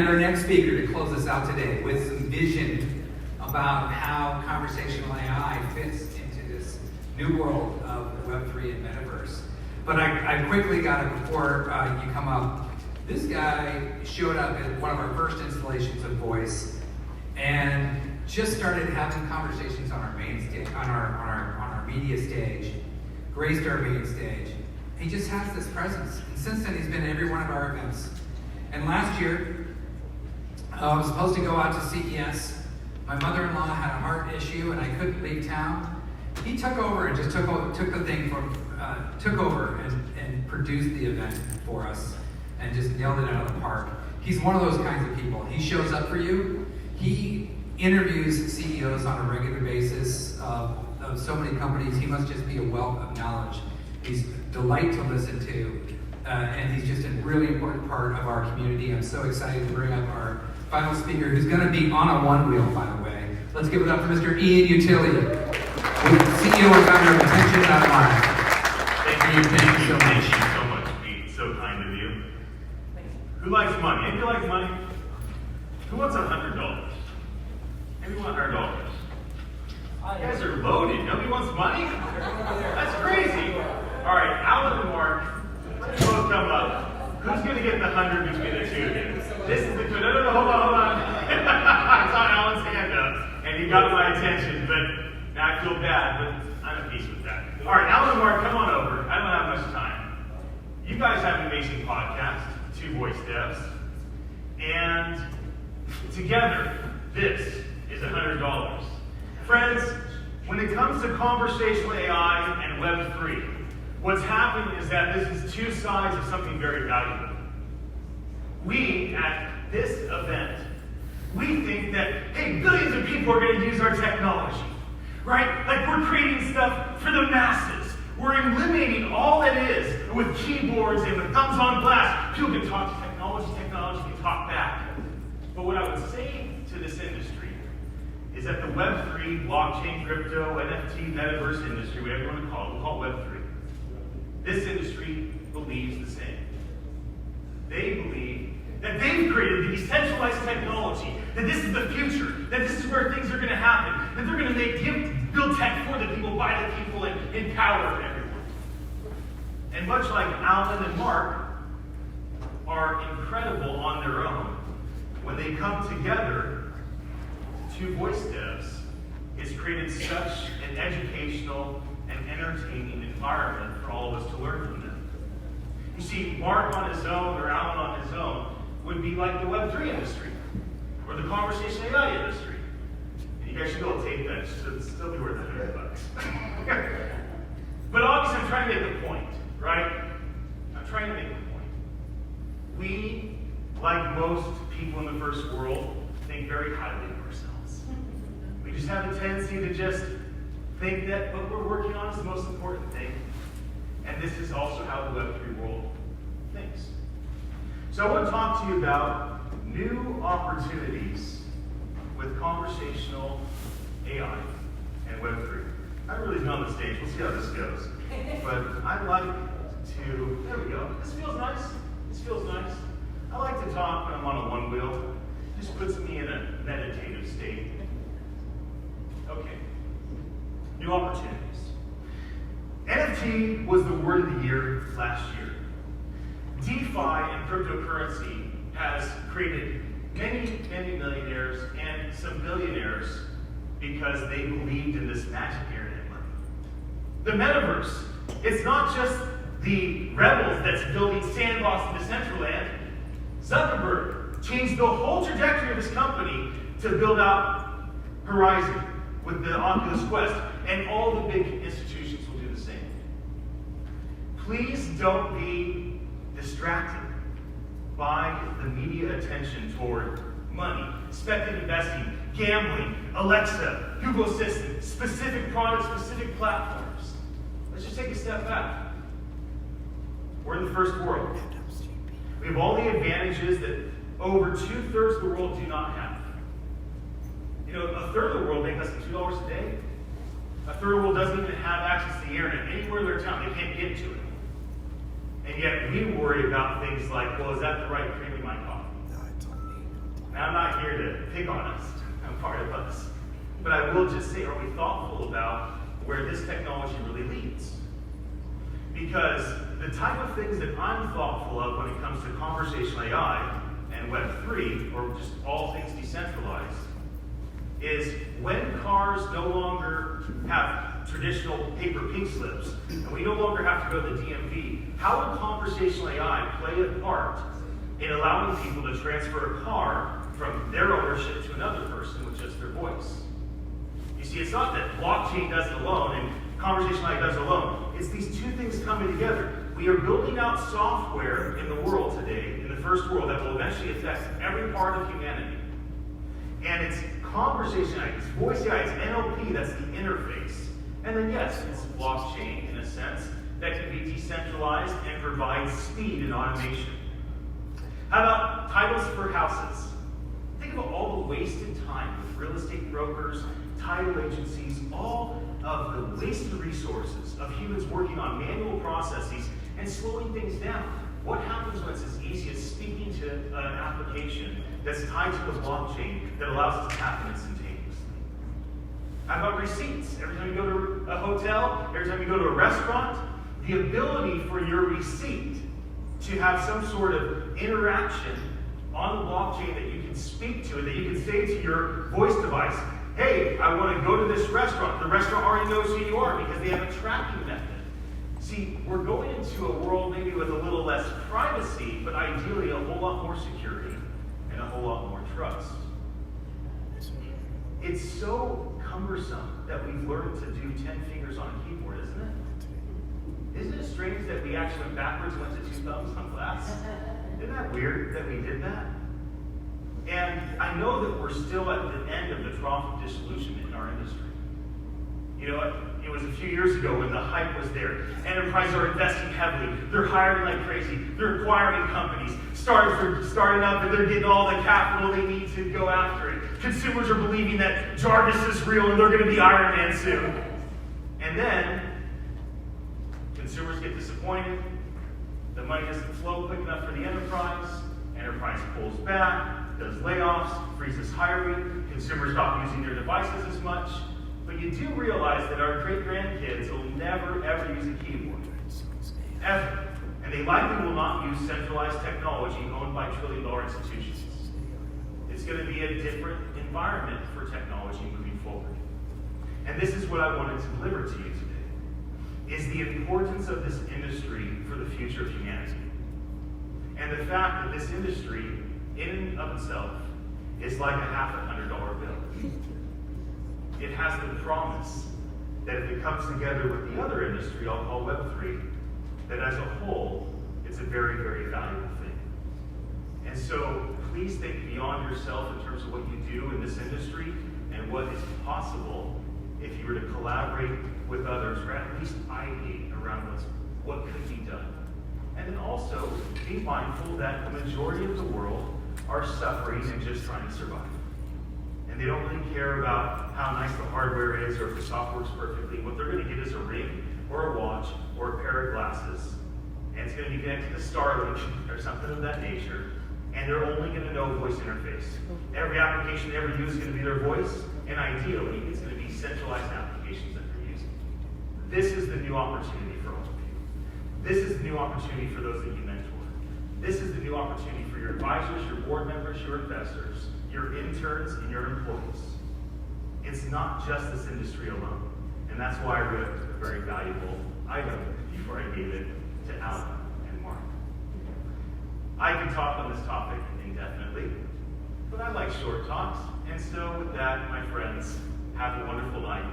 And our next speaker to close us out today with some vision about how conversational AI fits into this new world of Web3 and Metaverse. But I quickly got it before you come up. This guy showed up at one of our first installations of Voice and just started having conversations on our main stage, on our media stage, graced our main stage. He just has this presence. And since then, he's been at every one of our events. And last year, I was supposed to go out to CES. My mother-in-law had a heart issue, and I couldn't leave town. He took over and just took the thing took over and produced the event for us, and just nailed it out of the park. He's one of those kinds of people. He shows up for you. He interviews CEOs on a regular basis of so many companies. He must just be a wealth of knowledge. He's a delight to listen to, and he's just a really important part of our community. I'm so excited to bring up our final speaker, who's going to be on a one wheel, by the way. Let's give it up for Mr. Ian Utility, CEO and founder of Attention.live. Thank you so much. Thank you so much, Pete. So kind of you. Who likes money? Anybody like money? Who wants $100? Maybe $100. You guys are loaded. Nobody wants money? That's crazy. All right, Alan and Mark, let's both come up. Who's going to get the 100 between the two of you? This is the good. No, hold on. I saw Alan's hand up, and he got my attention, but now I feel bad, but I'm at peace with that. All right, Alan and Mark, come on over. I don't have much time. You guys have an amazing podcast, Two Voice Devs, and together, this is $100. Friends, when it comes to conversational AI and Web3, what's happened is that this is two sides of something very valuable. We, at this event, we think that, hey, billions of people are going to use our technology, right? Like we're creating stuff for the masses. We're eliminating all it is with keyboards and with thumbs on glass. People can talk to technology can talk back. But what I would say to this industry is that the Web3, blockchain, crypto, NFT, metaverse industry, whatever you want to call it, we'll call it Web3. This industry believes the same. They believe that they've created the decentralized technology, that this is the future, that this is where things are going to happen, that they're going to build tech for the people, by the people, and empower everyone. And much like Alan and Mark are incredible on their own, when they come together, Two Voice Devs has created such an educational and entertaining environment for all of us to learn from them. You see, Mark on his own or Alan on his own would be like the Web3 industry or the conversational AI industry. And you guys should go tape that, so it'd still be worth $100. But obviously I'm trying to make a point, right? I'm trying to make a point. We, like most people in the first world, think very highly of ourselves. We just have a tendency to just think that what we're working on is the most important thing. And this is also how the Web3 world thinks. So I want to talk to you about new opportunities with conversational AI and Web3. I haven't really been on the stage. We'll see how this goes. But I'd like to, there we go. This feels nice. This feels nice. I like to talk when I'm on a one wheel. It just puts me in a meditative state. Okay. New opportunities. NFT was the word of the year last year. DeFi and cryptocurrency has created many, many millionaires and some billionaires because they believed in this magic internet money. The metaverse, it's not just the rebels that's building Sandbox in Decentraland. Zuckerberg changed the whole trajectory of his company to build out Horizon with the Oculus Quest, and all the big institutions will do the same. Please don't be distracted by the media attention toward money, speculative investing, gambling, Alexa, Google Assistant, specific products, specific platforms. Let's just take a step back. We're in the first world. We have all the advantages that over 2/3 of the world do not have. You know, a third of the world makes less than $2 a day. A third of the world doesn't even have access to the internet. Anywhere in their town, they can't get to it. And yet we worry about things like, well, is that the right cream in my coffee? not here to pick on us. I'm part of us. But I will just say, are we thoughtful about where this technology really leads? Because the type of things that I'm thoughtful of when it comes to conversational AI and Web3, or just all things decentralized, is when cars no longer have traditional paper pink slips, and we no longer have to go to the DMV, how would conversational AI play a part in allowing people to transfer a car from their ownership to another person with just their voice? You see, it's not that blockchain does it alone and conversational AI does it alone. It's these two things coming together. We are building out software in the world today, in the first world, that will eventually affect every part of humanity. And it's conversation AI, it's voice AI, it's NLP, that's the interface. And then yes, it's blockchain in a sense that can be decentralized and provide speed and automation. How about titles for houses? Think of all the wasted time with real estate brokers, title agencies, all of the wasted resources of humans working on manual processes and slowing things down. What happens when it's as easy as speaking to an application that's tied to the blockchain that allows it to happen instantaneously? How about receipts? Every time you go to a hotel, every time you go to a restaurant, the ability for your receipt to have some sort of interaction on the blockchain that you can speak to and that you can say to your voice device, hey, I want to go to this restaurant. The restaurant already knows who you are because they have a tracking method. See, we're going into a world maybe with a little less privacy, but ideally a whole lot more security and a whole lot more trust. It's so cumbersome that we've learned to do 10 fingers on a keyboard, isn't it? Isn't it strange that we actually went backwards, went to 2 thumbs on glass? Isn't that weird that we did that? And I know that we're still at the end of the trough of disillusionment in our industry. You know, it was a few years ago when the hype was there. Enterprises are investing heavily. They're hiring like crazy. They're acquiring companies. Startups are starting up and they're getting all the capital they need to go after it. Consumers are believing that Jarvis is real and they're going to be Iron Man soon. And then, consumers get disappointed. The money doesn't flow quick enough for the enterprise. Enterprise pulls back, does layoffs, freezes hiring. Consumers stop using their devices as much. But you do realize that our great-grandkids will never, ever use a keyboard. Ever. And they likely will not use centralized technology owned by trillion-dollar institutions. It's going to be a different environment for technology moving forward. And this is what I wanted to deliver to you today, is the importance of this industry for the future of humanity. And the fact that this industry, in and of itself, is like a $500 bill. It has the promise that if it comes together with the other industry I'll call Web3, that as a whole, it's a very, very valuable thing. And so please think beyond yourself in terms of what you do in this industry and what is possible if you were to collaborate with others, or at least ideate around what could be done. And then also be mindful that the majority of the world are suffering and just trying to survive. And they don't really care about how nice the hardware is or if the software works perfectly. What they're going to get is a ring or a watch or a pair of glasses. And it's going to be connected to Starlink or something of that nature. And they're only going to know voice interface. Every application they ever use is going to be their voice. And ideally, it's going to be centralized applications that they're using. This is the new opportunity for all of you. This is the new opportunity for those that you mentor. This is the new opportunity for your advisors, your board members, your investors, your interns, and your employees. It's not just this industry alone. And that's why I wrote a very valuable item before I gave it to Alan and Mark. I could talk on this topic indefinitely, but I like short talks. And so with that, my friends, have a wonderful night.